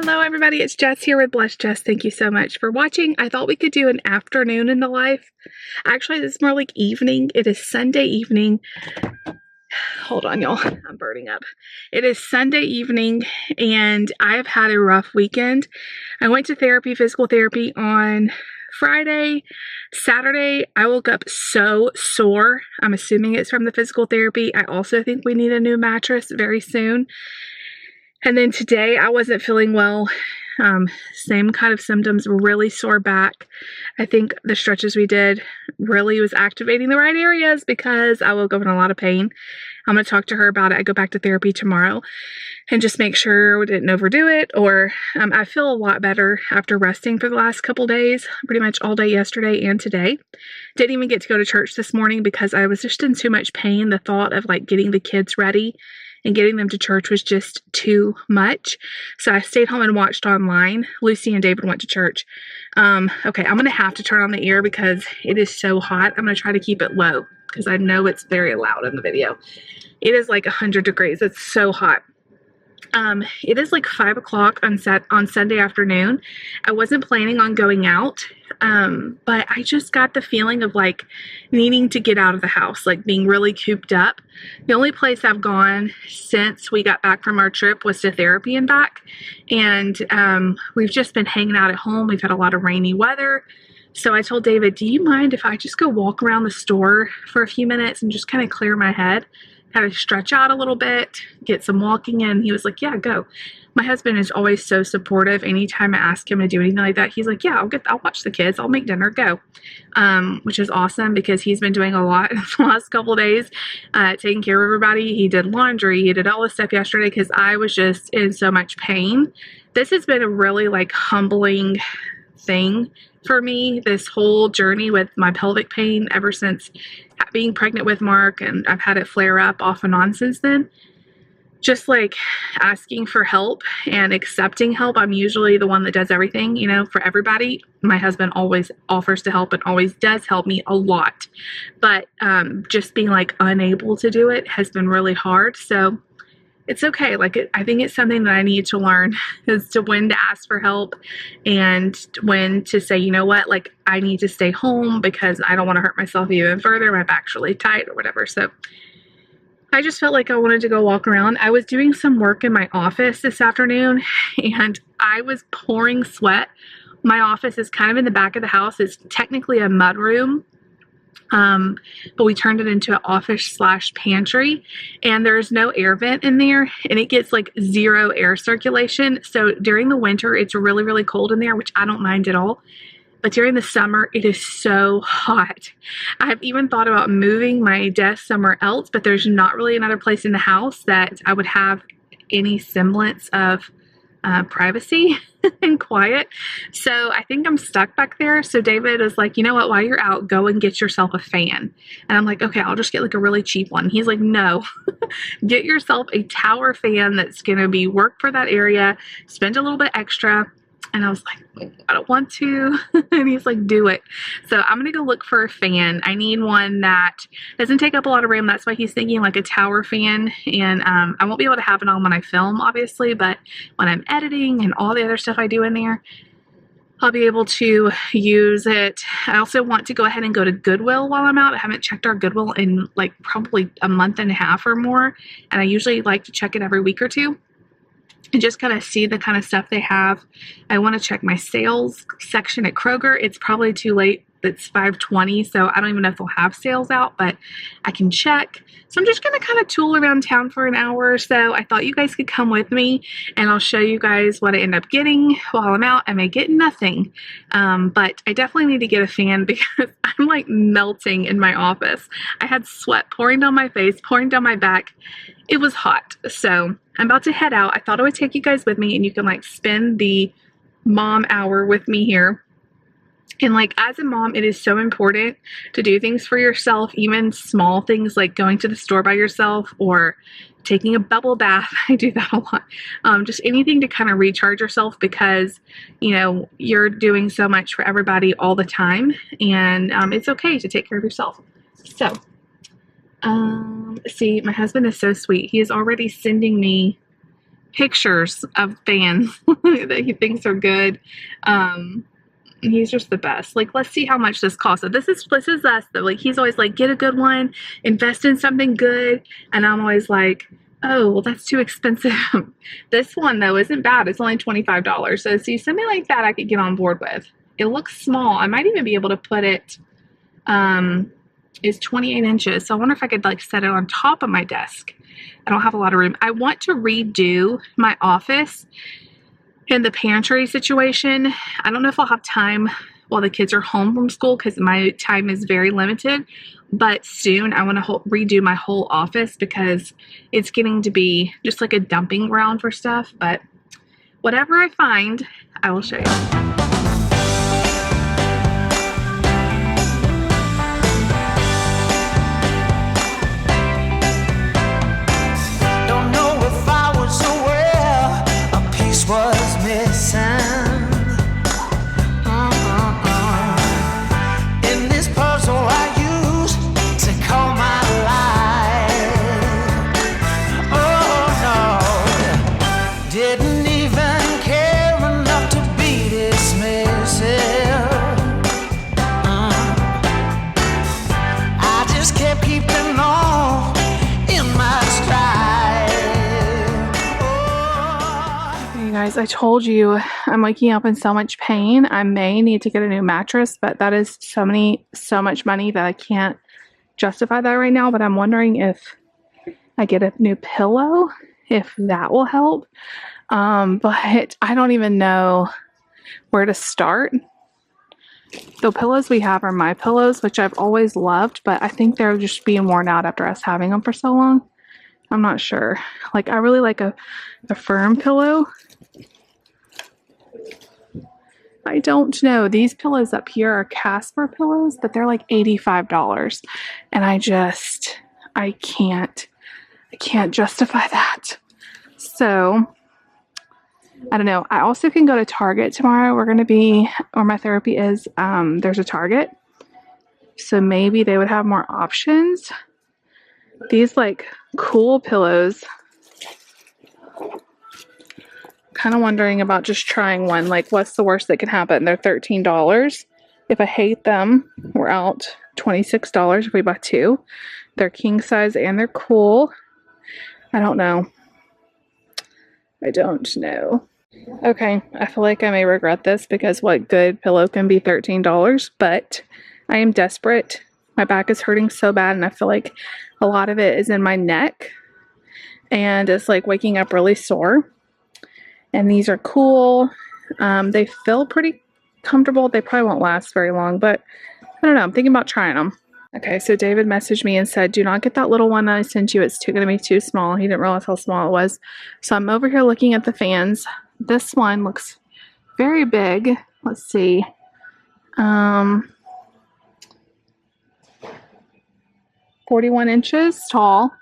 Hello everybody, it's Jess here with Bless Jess. Thank you so much for watching. I thought we could do an afternoon in the life. Actually, it's more like evening. It is Sunday evening. Hold on, y'all. I'm burning up. It is Sunday evening, and I have had a rough weekend. I went to therapy, physical therapy on Friday. Saturday, I woke up so sore. I'm assuming it's from the physical therapy. I also think we need a new mattress very soon. And then today, I wasn't feeling well. Same kind of symptoms, really sore back. I think the stretches we did really was activating the right areas because I woke up in a lot of pain. I'm going to talk to her about it. I go back to therapy tomorrow and just make sure we didn't overdo it. Or I feel a lot better after resting for the last couple days, pretty much all day yesterday and today. Didn't even get to go to church this morning because I was just in too much pain. The thought of like getting the kids ready and getting them to church was just too much. So I stayed home and watched online. Lucy and David went to church. Okay, I'm going to have to turn on the air because it is so hot. I'm going to try to keep it low because I know it's very loud in the video. It is like 100 degrees. It's so hot. It is like 5 o'clock on Sunday afternoon. I wasn't planning on going out, but I just got the feeling of like needing to get out of the house, like being really cooped up. The only place I've gone since we got back from our trip was to therapy and back. And we've just been hanging out at home. We've had a lot of rainy weather. So I told David, do you mind if I just go walk around the store for a few minutes and just kind of clear my head? Kind of stretch out a little bit, get some walking in. He was like, yeah, go. My husband is always so supportive. Anytime I ask him to do anything like that, he's like, yeah, I'll watch the kids. I'll make dinner, go. Which is awesome because he's been doing a lot the last couple of days, taking care of everybody. He did laundry. He did all this stuff yesterday because I was just in so much pain. This has been a really like humbling thing for me, this whole journey with my pelvic pain ever since being pregnant with Mark, and I've had it flare up off and on since then. Just like asking for help and accepting help. I'm usually the one that does everything, you know, for everybody. My husband always offers to help and always does help me a lot. But just being like unable to do it has been really hard. So it's okay. Like, I think it's something that I need to learn is to when to ask for help and when to say, you know what, like I need to stay home because I don't want to hurt myself even further. My back's really tight or whatever. So I just felt like I wanted to go walk around. I was doing some work in my office this afternoon and I was pouring sweat. My office is kind of in the back of the house. It's technically a mud room. But we turned it into an office/pantry, and there's no air vent in there, and it gets like zero air circulation. So during the winter, it's really, really cold in there, which I don't mind at all. But during the summer, it is so hot. I've even thought about moving my desk somewhere else, but there's not really another place in the house that I would have any semblance of privacy and quiet. So I think I'm stuck back there. So David is like, you know what, while you're out, go and get yourself a fan. And I'm like, okay, I'll just get like a really cheap one. He's like, no, get yourself a tower fan that's going to be work for that area. Spend a little bit extra. And I was like, I don't want to. And he's like, do it. So I'm going to go look for a fan. I need one that doesn't take up a lot of room. That's why he's thinking like a tower fan. And I won't be able to have it on when I film, obviously. But when I'm editing and all the other stuff I do in there, I'll be able to use it. I also want to go ahead and go to Goodwill while I'm out. I haven't checked our Goodwill in like probably a month and a half or more. And I usually like to check it every week or two and just kind of see the kind of stuff they have. I want to check my sales section at Kroger. It's probably too late. It's 5:20, so I don't even know if they'll have sales out, but I can check. So I'm just going to kind of tool around town for an hour or so. I thought you guys could come with me, and I'll show you guys what I end up getting while I'm out. I may get nothing, but I definitely need to get a fan because I'm like melting in my office. I had sweat pouring down my face, pouring down my back. It was hot. So I'm about to head out. I thought I would take you guys with me, and you can like spend the mom hour with me here. And like as a mom, it is so important to do things for yourself, even small things like going to the store by yourself or taking a bubble bath. I do that a lot. Just anything to kind of recharge yourself because, you know, you're doing so much for everybody all the time. And it's okay to take care of yourself. So, see, my husband is so sweet. He is already sending me pictures of fans that he thinks are good. He's just the best. Like, let's see how much this costs. So this is us though. Like, he's always like, get a good one, invest in something good, and I'm always like, oh, well, that's too expensive. This one though isn't bad. It's only $25. So see, something like that I could get on board with. It looks small. I might even be able to put it. Is 28 inches. So I wonder if I could like set it on top of my desk. I don't have a lot of room. I want to redo my office and the pantry situation. I don't know if I'll have time while the kids are home from school because my time is very limited, but soon I want to redo my whole office because it's getting to be just like a dumping ground for stuff. But whatever I find, I will show you. Was missing in this puzzle I used to call my life. Oh no, didn't even care enough to be dismissive. I just kept keeping on in my stride. Guys, I told you I'm waking up in so much pain. I may need to get a new mattress, but that is so much money that I can't justify that right now. But I'm wondering if I get a new pillow, if that will help. But I don't even know where to start. The pillows we have are my pillows, which I've always loved, but I think they're just being worn out after us having them for so long. I'm not sure. Like, I really like a firm pillow. I don't know. These pillows up here are Casper pillows, but they're like $85. And I can't justify that. So, I don't know. I also can go to Target tomorrow. We're going to be, where my therapy is, there's a Target. So maybe they would have more options. These like cool pillows. Kind of wondering about just trying one. Like, what's the worst that can happen? They're $13. If I hate them, we're out $26 if we buy two. They're king size and they're cool. I don't know. Okay, I feel like I may regret this because what good pillow can be $13? But I am desperate. My back is hurting so bad and I feel like a lot of it is in my neck. And it's like waking up really sore. And these are cool. They feel pretty comfortable. They probably won't last very long, but I don't know. I'm thinking about trying them. Okay, so David messaged me and said, do not get that little one that I sent you. It's going to be too small. He didn't realize how small it was. So I'm over here looking at the fans. This one looks very big. Let's see. 41 inches tall.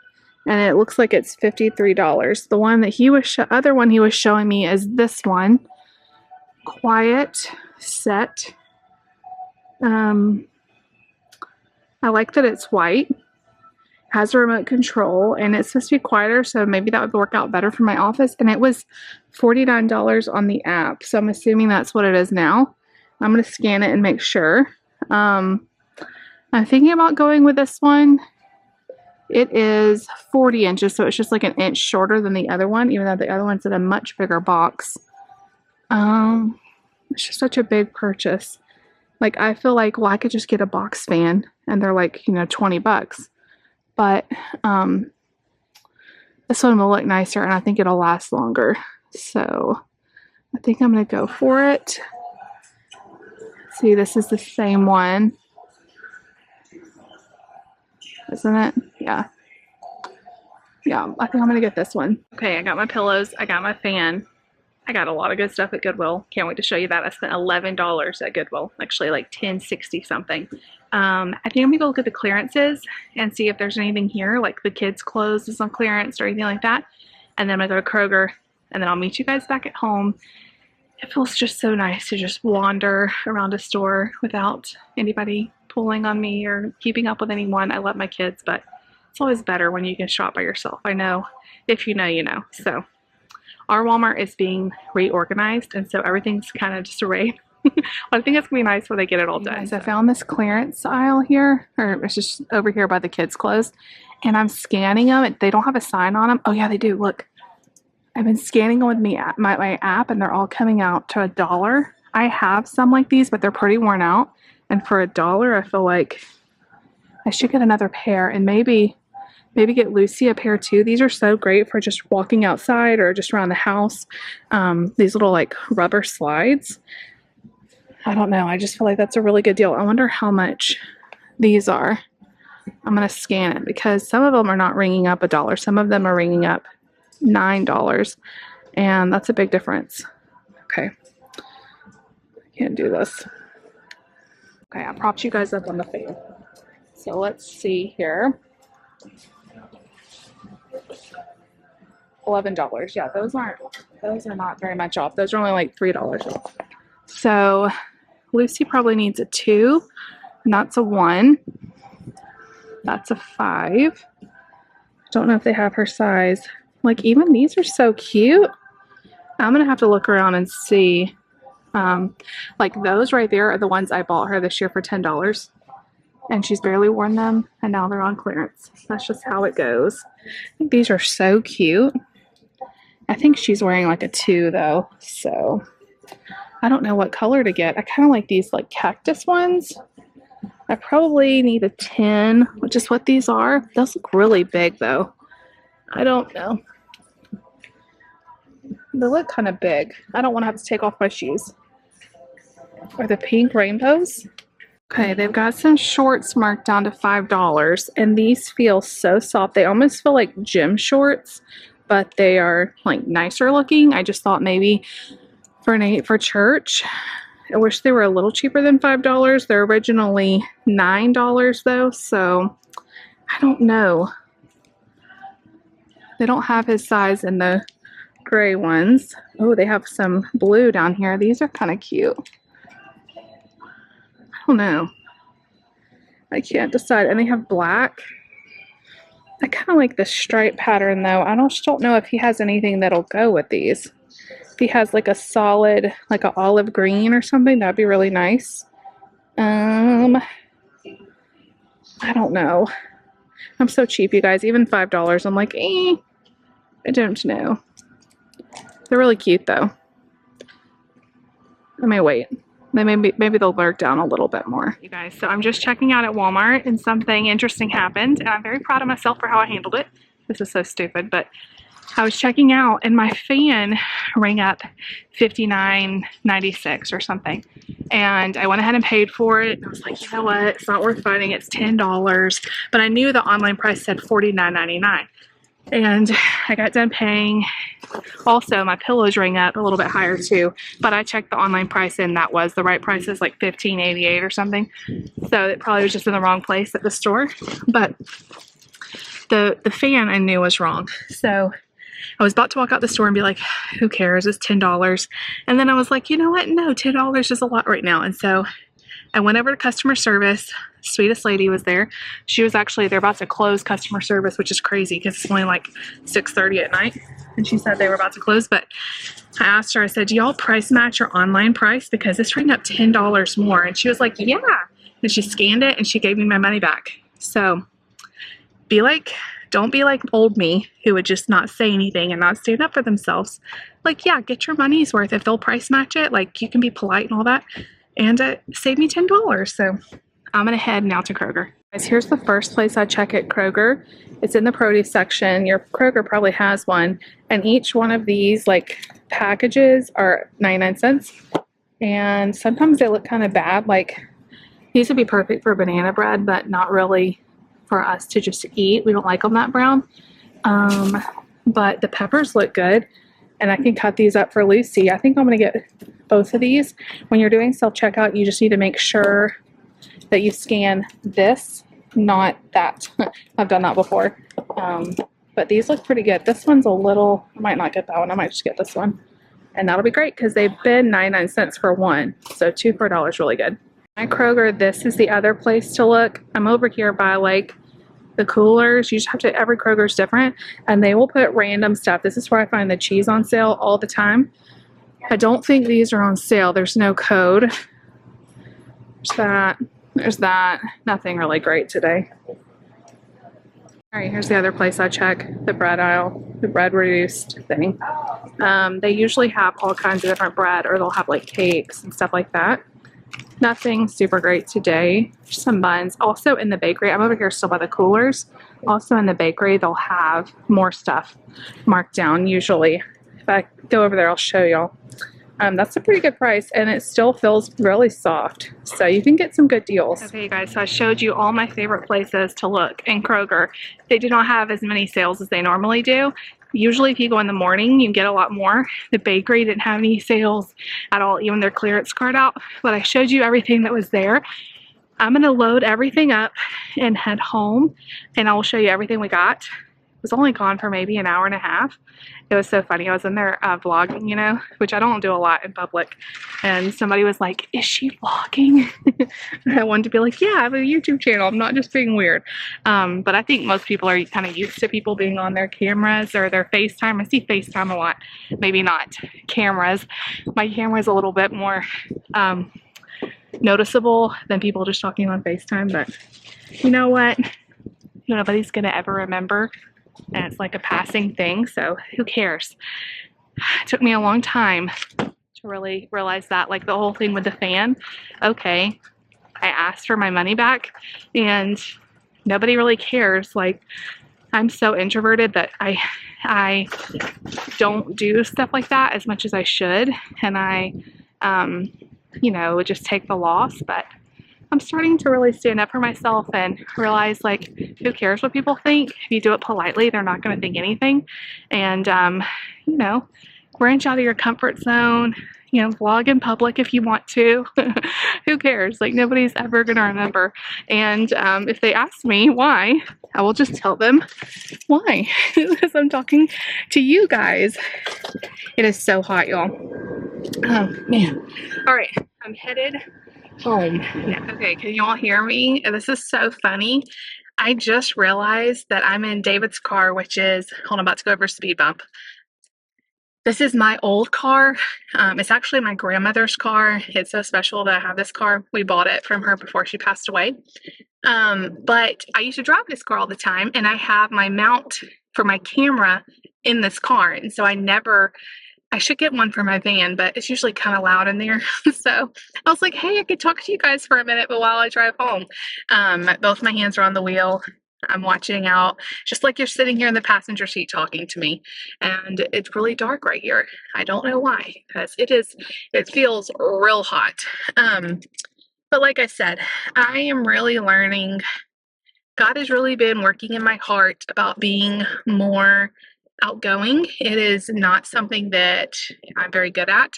And it looks like it's $53. The one that other one he was showing me is this one. Quiet set. I like that it's white. Has a remote control and it's supposed to be quieter, so maybe that would work out better for my office. And it was $49 on the app, so I'm assuming that's what it is now. I'm going to scan it and make sure. I'm thinking about going with this one. It is 40 inches, so it's just like an inch shorter than the other one, even though the other one's in a much bigger box. It's just such a big purchase. Like, I feel like, well, I could just get a box fan, and they're like, $20. But this one will look nicer, and I think it'll last longer. So I think I'm going to go for it. See, this is the same one. Isn't it? Yeah. Yeah, I think I'm going to get this one. Okay, I got my pillows. I got my fan. I got a lot of good stuff at Goodwill. Can't wait to show you that. I spent $11 at Goodwill. Actually, like $10.60 something. I think I'm going to go look at the clearances and see if there's anything here, like the kids' clothes is on clearance or anything like that. And then I'm going to go to Kroger, and then I'll meet you guys back at home. It feels just so nice to just wander around a store without anybody pulling on me or keeping up with anyone. I love my kids, but it's always better when you can shop by yourself. I know if you know, you know. So, Our Walmart is being reorganized, and so everything's kind of disarray. But I think it's gonna be nice when they get it all done. So I found this clearance aisle here, or it's just over here by the kids' clothes, and I'm scanning them. They don't have a sign on them. Oh yeah, they do. Look, I've been scanning them with my app, and they're all coming out to $1. I have some like these, but they're pretty worn out. And for $1, I feel like I should get another pair, and maybe get Lucy a pair too. These are so great for just walking outside or just around the house. These little like rubber slides. I don't know. I just feel like that's a really good deal. I wonder how much these are. I'm going to scan it because some of them are not ringing up $1. Some of them are ringing up $9. And that's a big difference. Okay. Can't do this. Okay, I propped you guys up on the fan. So let's see here. $11. Yeah, those are not very much off. Those are only like $3 off. So Lucy probably needs a 2, and that's a 1. That's a 5. Don't know if they have her size. Like, even these are so cute. I'm gonna have to look around and see. Like those right there are the ones I bought her this year for $10, and she's barely worn them, and now they're on clearance. That's just how it goes. I think these are so cute. I think she's wearing like a 2 though, so I don't know what color to get. I kind of like these like cactus ones. I probably need a 10, which is what these are. Those look really big though. I don't know. They look kind of big. I don't want to have to take off my shoes. Are the pink rainbows? Okay, they've got some shorts marked down to $5, and these feel so soft. They almost feel like gym shorts, but they are like nicer looking. I just thought maybe for church. I wish they were a little cheaper than $5. They're originally $9 though, so I don't know. They don't have his size in the gray ones. Oh, they have some blue down here. These are kind of cute. I don't know. I can't decide. And they have black. I kind of like the stripe pattern though. I just don't know if he has anything that'll go with these. If he has like a solid, like an olive green or something, that'd be really nice. I don't know. I'm so cheap, you guys. Even $5, I'm like, I don't know. They're really cute though. I may wait. Maybe they'll lurk down a little bit more. You guys, so I'm just checking out at Walmart, and something interesting happened, and I'm very proud of myself for how I handled it. This is so stupid, but I was checking out and my fan rang up $59.96 or something, and I went ahead and paid for it. And I was like, you know what, it's not worth fighting. It's $10, but I knew the online price said $49.99. And I got done paying. Also, my pillows rang up a little bit higher too, but I checked the online price and that was the right price, is like $15.88 or something. So it probably was just in the wrong place at the store. But the fan I knew was wrong. So I was about to walk out the store and be like, who cares? It's $10. And then I was like, you know what? No, $10 is a lot right now. And so I went over to customer service. Sweetest lady was there. She was actually, they're about to close customer service, which is crazy because it's only like 6:30 at night. And she said they were about to close, but I asked her, I said, do y'all price match your online price? Because this rang up $10 more. And she was like, yeah. And she scanned it and she gave me my money back. So don't be like old me who would just not say anything and not stand up for themselves. Like, yeah, get your money's worth. If they'll price match it, like you can be polite and all that. And it saved me $10. So I'm going to head now to Kroger. Guys, here's the first place I check at Kroger. It's in the produce section. Your Kroger probably has one. And each one of these like packages are 99 cents. And sometimes they look kind of bad. Like these would be perfect for banana bread, but not really for us to just eat. We don't like them that brown. But the peppers look good. And I can cut these up for Lucy. I think I'm going to get both of these. When you're doing self-checkout, you just need to make sure that you scan this, not that. I've done that before. But these look pretty good. This one's a little, I might not get that one. I might just get this one. And that'll be great because they've been 99 cents for one. So 2 for $1 is really good. My Kroger, this is the other place to look. I'm over here by like the coolers. You just have to, every Kroger's different, and they will put random stuff. This is where I find the cheese on sale all the time. I don't think these are on sale. There's no code. There's that. There's that. Nothing really great today. All right, here's the other place I check, the bread aisle, the bread reduced thing. They usually have all kinds of different bread, or they'll have like cakes and stuff like that. Nothing super great today. Just some buns. Also in the bakery, I'm over here still by the coolers. Also in the bakery, they'll have more stuff marked down usually. If I go over there, I'll show y'all. That's a pretty good price, and it still feels really soft, so you can get some good deals. Okay, you guys, so I showed you all my favorite places to look in Kroger. They do not have as many sales as they normally do. Usually if you go in the morning, you get a lot more. The bakery didn't have any sales at all, even their clearance card out, but I showed you everything that was there. I'm going to load everything up and head home, and I will show you everything we got. It was only gone for maybe an hour and a half. It was so funny. I was in there vlogging, you know, which I don't do a lot in public. And somebody was like, is she vlogging? And I wanted to be like, yeah, I have a YouTube channel. I'm not just being weird. But I think most people are kind of used to people being on their cameras or their FaceTime. I see FaceTime a lot. Maybe not cameras. My camera is a little bit more noticeable than people just talking on FaceTime. But you know what? Nobody's going to ever remember. And it's like a passing thing, so who cares? It took me a long time to really realize that, like the whole thing with the fan. Okay, I asked for my money back, and nobody really cares. Like, I'm so introverted that I don't do stuff like that as much as I should, and I, would just take the loss, but I'm starting to really stand up for myself and realize, like, who cares what people think? If you do it politely, they're not going to think anything. And, branch out of your comfort zone, vlog in public if you want to. Who cares? Like, nobody's ever going to remember. And if they ask me why, I will just tell them why. Because I'm talking to you guys. It is so hot, y'all. Oh, man. All right, I'm headed home. Yeah. Okay, can y'all hear me? This is so funny. I just realized that I'm in David's car, which is, hold on, I'm about to go over a speed bump. This is my old car. It's actually my grandmother's car. It's so special that I have this car. We bought it from her before she passed away. But I used to drive this car all the time, and I have my mount for my camera in this car. And so I should get one for my van, but it's usually kind of loud in there. So I was like, hey, I could talk to you guys for a minute, but while I drive home. Both my hands are on the wheel. I'm watching out, just like you're sitting here in the passenger seat talking to me. And it's really dark right here. I don't know why, because it feels real hot. But like I said, I am really learning. God has really been working in my heart about being more outgoing. It is not something that I'm very good at.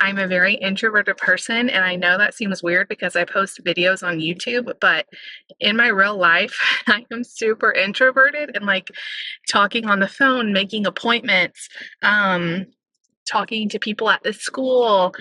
I'm a very introverted person, and I know that seems weird because I post videos on YouTube, but in my real life, I am super introverted, and like talking on the phone, making appointments, talking to people at the school,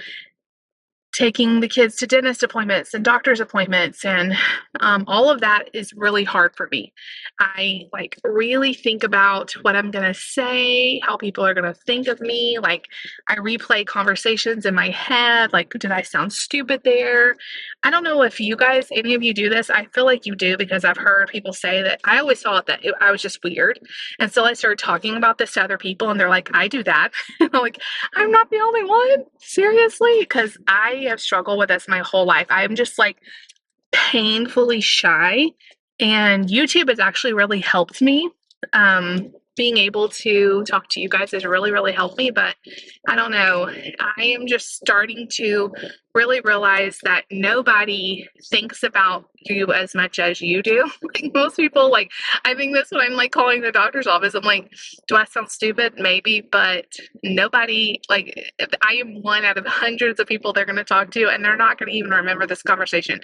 taking the kids to dentist appointments and doctor's appointments, and all of that is really hard for me. I like really think about what I'm gonna say, how people are gonna think of me. Like, I replay conversations in my head. Like, did I sound stupid there? I don't know if you guys, any of you do this. I feel like you do, because I've heard people say that. I always thought that I was just weird, and so I started talking about this to other people, and they're like, I do that. I'm like, I'm not the only one, seriously, because I have struggled with this my whole life. I'm just like painfully shy, and YouTube has actually really helped me. Being able to talk to you guys has really, really helped me, but I don't know. I am just starting to really realize that nobody thinks about you as much as you do. Like, most people, like, I think this when I'm like calling the doctor's office, I'm like, do I sound stupid? Maybe, but nobody, like, I am one out of hundreds of people they're going to talk to, and they're not going to even remember this conversation.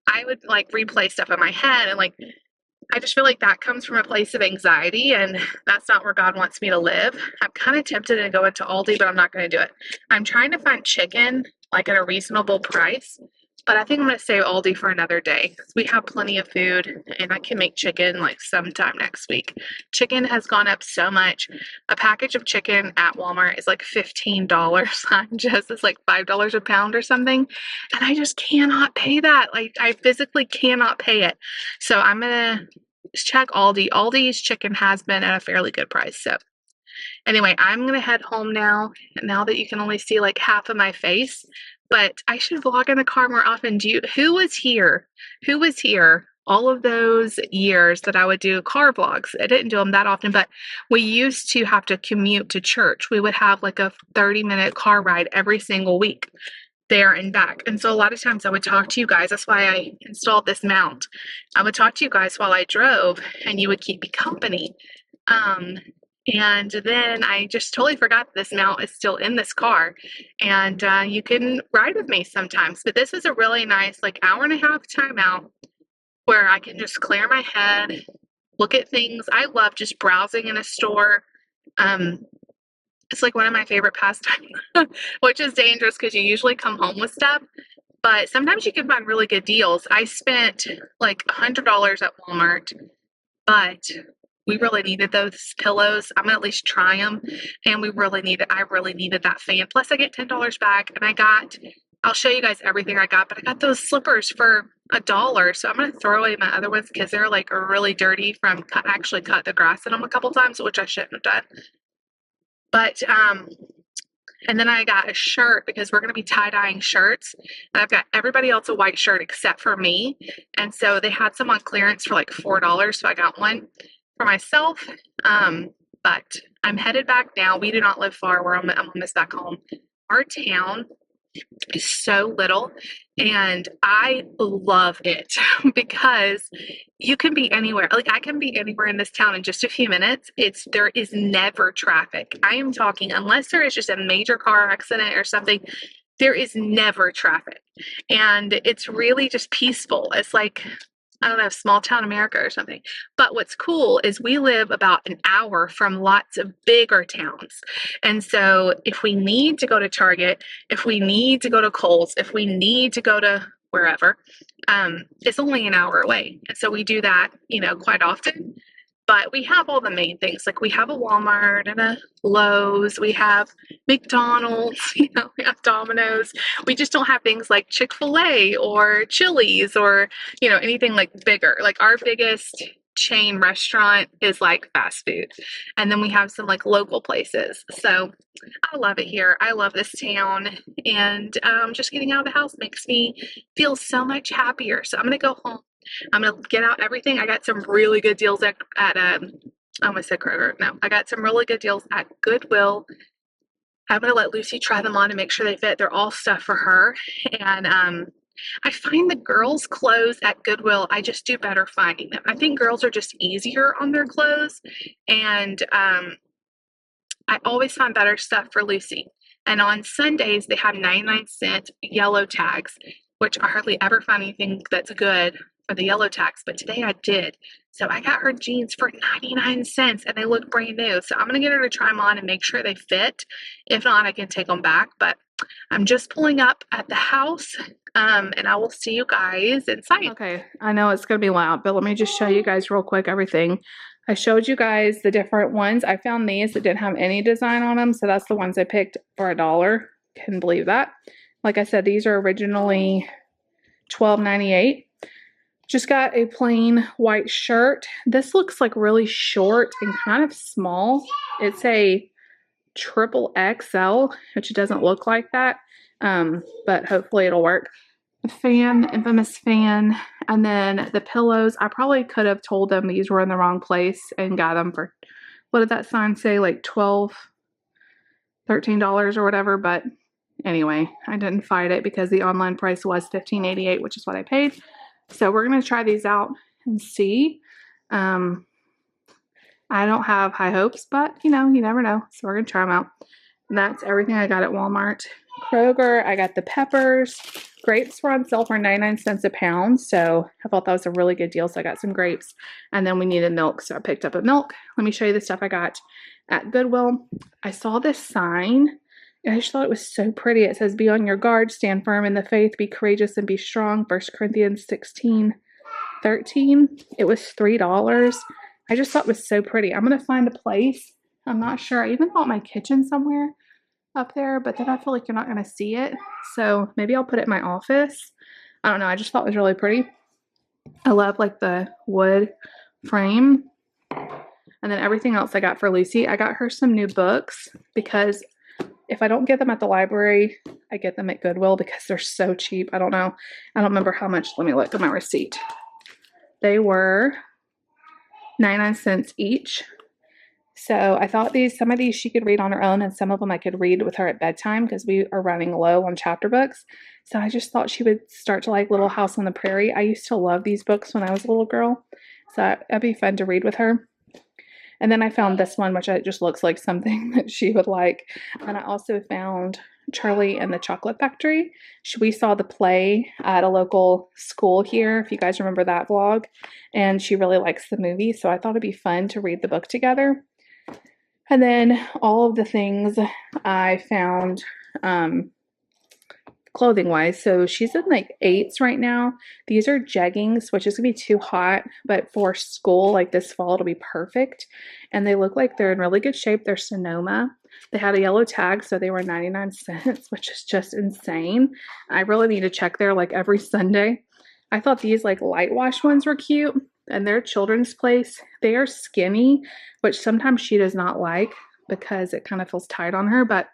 I would like replay stuff in my head, and like, I just feel like that comes from a place of anxiety, and that's not where God wants me to live. I'm kind of tempted to go into Aldi, but I'm not going to do it. I'm trying to find chicken, like, at a reasonable price, But I think I'm going to save Aldi for another day. We have plenty of food, and I can make chicken like sometime next week. Chicken has gone up so much. A package of chicken at Walmart is like $15. Just it's like $5 a pound or something. And I just cannot pay that. Like, I physically cannot pay it. So I'm going to check Aldi. Aldi's chicken has been at a fairly good price. So anyway, I'm going to head home now that you can only see like half of my face. But I should vlog in the car more often. Who was here? Who was here all of those years that I would do car vlogs? I didn't do them that often, but we used to have to commute to church. We would have like a 30-minute car ride every single week there and back. And so a lot of times I would talk to you guys. That's why I installed this mount. I would talk to you guys while I drove, and you would keep me company. And then I just totally forgot that this mount is still in this car, and you can ride with me sometimes. But this is a really nice like hour and a half time out where I can just clear my head, look at things. I love just browsing in a store. It's like one of my favorite pastimes, which is dangerous because you usually come home with stuff. But sometimes you can find really good deals. I spent like $100 at Walmart, but we really needed those pillows. I'm gonna at least try them. And I really needed that fan. Plus I get $10 back, and I'll show you guys everything I got, but I got those slippers for $1. So I'm gonna throw away my other ones because they're like really dirty from actually cut the grass in them a couple times, which I shouldn't have done. But and then I got a shirt because we're going to be tie-dyeing shirts. And I've got everybody else a white shirt except for me. And so they had some on clearance for like $4. So I got one for myself. But I'm headed back now. We do not live far. I'm almost back home. Our town is so little, and I love it because you can be anywhere. Like, I can be anywhere in this town in just a few minutes. There is never traffic. I am talking, unless there is just a major car accident or something, there is never traffic. And it's really just peaceful. It's like, I don't know, small town America or something. But what's cool is we live about an hour from lots of bigger towns. And so if we need to go to Target, if we need to go to Kohl's, if we need to go to wherever, it's only an hour away. And so we do that, quite often. But we have all the main things. Like, we have a Walmart and a Lowe's. We have McDonald's, we have Domino's. We just don't have things like Chick-fil-A or Chili's or, anything like bigger. Like, our biggest chain restaurant is like fast food. And then we have some like local places. So I love it here. I love this town. And just getting out of the house makes me feel so much happier. So I'm going to go home. I'm going to get out everything. I got some really good deals at I almost said Kroger. No, I got some really good deals at Goodwill. I'm going to let Lucy try them on and make sure they fit. They're all stuff for her. And I find the girls' clothes at Goodwill, I just do better finding them. I think girls are just easier on their clothes. And I always find better stuff for Lucy. And on Sundays, they have 99-cent yellow tags, which I hardly ever find anything that's good for the yellow tags, but today I did. So I got her jeans for 99 cents and they look brand new. So I'm going to get her to try them on and make sure they fit. If not, I can take them back. But I'm just pulling up at the house and I will see you guys inside. Okay, I know it's going to be loud, but let me just show you guys real quick everything. I showed you guys the different ones. I found these that didn't have any design on them. So that's the ones I picked for $1. Can believe that. Like I said, these are originally $12.98. Just got a plain white shirt. This looks like really short and kind of small. It's a triple XL, which doesn't look like that, but hopefully it'll work. The fan, infamous fan, and then the pillows. I probably could have told them these were in the wrong place and got them for, what did that sign say, like $12, $13 or whatever, but anyway, I didn't fight it because the online price was $15.88, which is what I paid. So we're going to try these out and see. I don't have high hopes, but you never know. So we're going to try them out. And that's everything I got at Walmart. Kroger, I got the peppers. Grapes were on sale for 99 cents a pound. So I thought that was a really good deal. So I got some grapes. And then we needed milk. So I picked up a milk. Let me show you the stuff I got at Goodwill. I saw this sign I just thought it was so pretty. It says, be on your guard, stand firm in the faith, be courageous and be strong. 1 Corinthians 16:13. It was $3. I just thought it was so pretty. I'm going to find a place. I'm not sure. I even thought my kitchen somewhere up there, but then I feel like you're not going to see it. So maybe I'll put it in my office. I don't know. I just thought it was really pretty. I love like the wood frame. And then everything else I got for Lucy, I got her some new books because if I don't get them at the library, I get them at Goodwill because they're so cheap. I don't know. I don't remember how much. Let me look at my receipt. They were 99 cents each. So I thought some of these she could read on her own and some of them I could read with her at bedtime because we are running low on chapter books. So I just thought she would start to like Little House on the Prairie. I used to love these books when I was a little girl. So that'd be fun to read with her. And then I found this one, which it just looks like something that she would like. And I also found Charlie and the Chocolate Factory. We saw the play at a local school here, if you guys remember that vlog. And she really likes the movie, so I thought it'd be fun to read the book together. And then all of the things I found clothing-wise. So she's in like 8s right now. These are jeggings, which is going to be too hot, but for school, like this fall, it'll be perfect. And they look like they're in really good shape. They're Sonoma. They had a yellow tag, so they were 99 cents, which is just insane. I really need to check there like every Sunday. I thought these like light wash ones were cute, and they're Children's Place. They are skinny, which sometimes she does not like because it kind of feels tight on her, but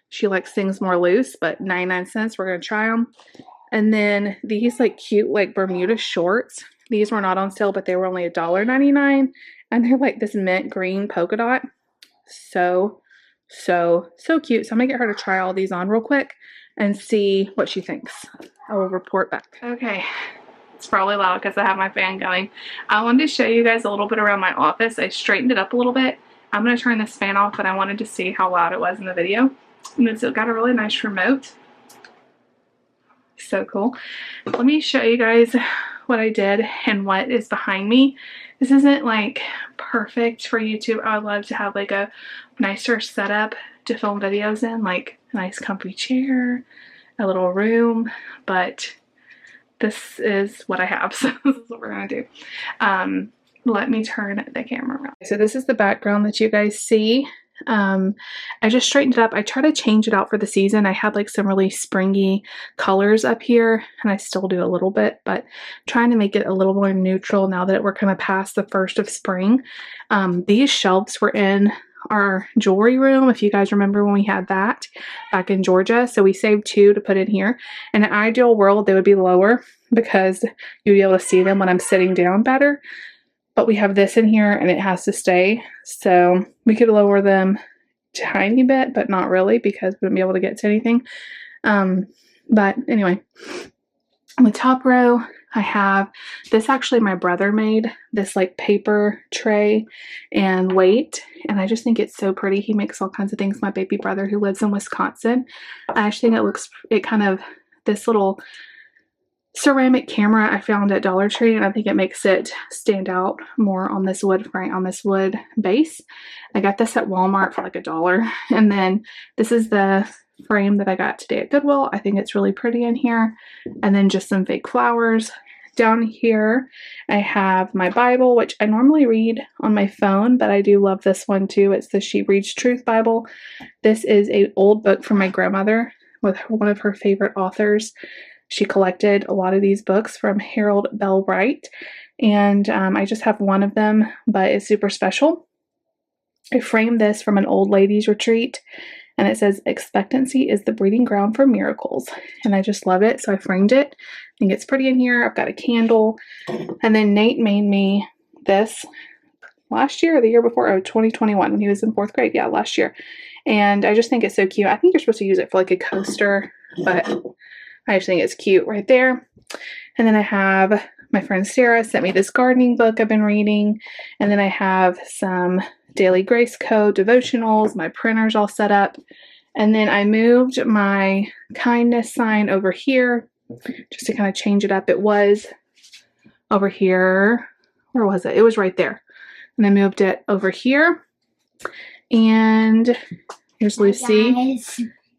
she likes things more loose. But 99 cents, we're going to try them. And then these like cute like Bermuda shorts. These were not on sale, but they were only $1.99. And they're like this mint green polka dot. So cute. So I'm going to get her to try all these on real quick and see what she thinks. I will report back. Okay. It's probably loud because I have my fan going. I wanted to show you guys a little bit around my office. I straightened it up a little bit. I'm going to turn this fan off, but I wanted to see how loud it was in the video. And it's got a really nice remote. So cool. Let me show you guys what I did and what is behind me. This isn't like perfect for YouTube. I would love to have like a nicer setup to film videos in, like a nice comfy chair, a little room, but this is what I have, so this is what we're gonna do. Let me turn the camera around. So this is the background that you guys see. I just straightened it up. I try to change it out for the season. I had like some really springy colors up here, and I still do a little bit, but trying to make it a little more neutral now that we're kind of past the first of spring. These shelves were in our jewelry room, if you guys remember when we had that back in Georgia. So we saved 2 to put in here. In an ideal world, they would be lower because you'd be able to see them when I'm sitting down better. But we have this in here and it has to stay. So we could lower them a tiny bit, but not really because we wouldn't be able to get to anything. But anyway, on the top row, I have this. Actually, my brother made this like paper tray and weight, and I just think it's so pretty. He makes all kinds of things. My baby brother who lives in Wisconsin. I actually think it kind of, this little ceramic camera I found at Dollar Tree, and I think it makes it stand out more on this wood frame, on this wood base. I got this at Walmart for like $1. And then this is the frame that I got today at Goodwill. I think it's really pretty in here. And then just some fake flowers. Down here I have my Bible, which I normally read on my phone, but I do love this one too. It's the She Reads Truth Bible. This is an old book from my grandmother with one of her favorite authors. She collected a lot of these books from Harold Bell Wright, and I just have one of them, but it's super special. I framed this from an old ladies retreat, and it says, "Expectancy is the breeding ground for miracles." And I just love it, so I framed it. I think it's pretty in here. I've got a candle. And then Nate made me this last year or the year before, 2021, when he was in 4th grade. Yeah, last year. And I just think it's so cute. I think you're supposed to use it for like a coaster, but I just think it's cute right there. And then I have my friend Sarah sent me this gardening book I've been reading. And then I have some Daily Grace Code devotionals. My printer's all set up. And then I moved my kindness sign over here just to kind of change it up. It was over here. Where was it? It was right there. And I moved it over here. And here's Lucy.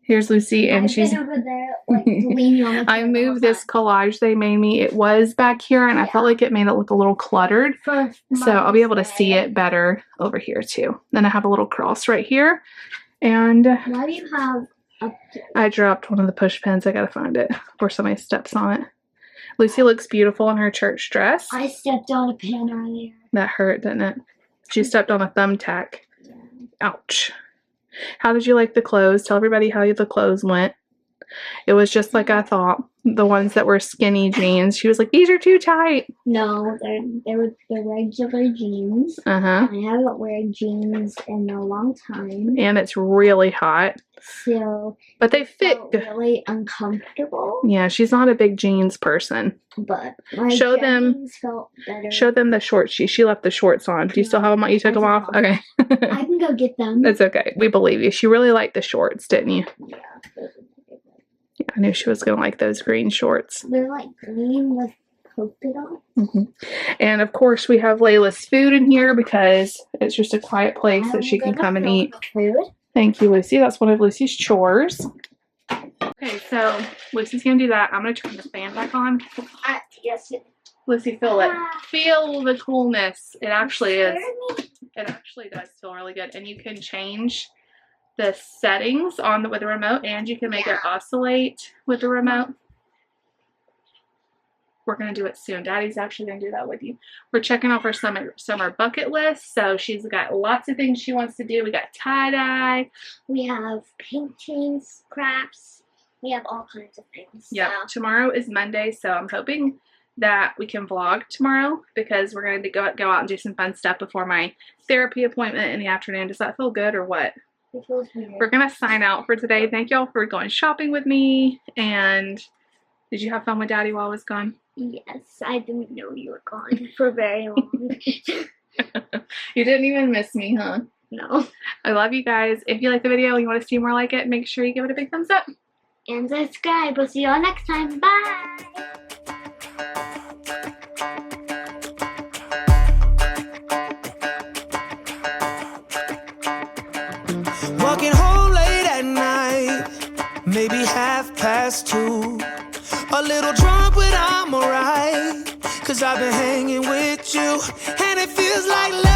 Here's Lucy, and I've she's. been over there, like, leaning on the I chair the whole moved this time. collage they made me. It was back here, and I felt like it made it look a little cluttered. So I'll be able to see it better over here too. Then I have a little cross right here, and Why do you have a... I dropped one of the push pins. I gotta find it before somebody steps on it. Lucy looks beautiful in her church dress. I stepped on a pin earlier. That hurt, didn't it? She stepped on a thumbtack. Yeah. Ouch. How did you like the clothes? Tell everybody how the clothes went. It was just like I thought. The ones that were skinny jeans. She was like, these are too tight. No, they were the regular jeans. Uh-huh. I haven't worn jeans in a long time. And it's really hot. So, but they fit good. Really uncomfortable. Yeah, she's not a big jeans person. But my show them. Felt better. Show them the shorts. She left the shorts on. Do you still have them on? You took them off? Okay. I can go get them. It's okay. We believe you. She really liked the shorts, didn't you? Yeah. Yeah, I knew she was gonna like those green shorts. They're like green with polka dots. Mm-hmm. And of course, we have Layla's food in here because it's just a quiet place that she can come and eat. Food. Thank you, Lucy. That's one of Lucy's chores. Okay, so Lucy's gonna do that. I'm gonna turn the fan back on. Yes. Lucy, feel it. Feel the coolness. It actually is. It actually does feel really good, and you can change the settings with the remote, and you can make it oscillate with the remote. We're going to do it soon. Daddy's actually going to do that with you. We're checking off our summer bucket list. So she's got lots of things she wants to do. We got tie-dye. We have paintings, crafts. We have all kinds of things. Yep. So. Tomorrow is Monday, so I'm hoping that we can vlog tomorrow because we're going to go out and do some fun stuff before my therapy appointment in the afternoon. Does that feel good or what? It feels weird. We're going to sign out for today. Thank y'all for going shopping with me. And did you have fun with Daddy while I was gone? Yes, I didn't know you were gone for very long. You didn't even miss me, huh? No. I love you guys. If you like the video and you want to see more like it, make sure you give it a big thumbs up. And subscribe. We'll see you all next time. Bye! Walking home late at night, maybe 2:30. A little drunk, but I'm alright, 'cause I've been hanging with you, and it feels like love.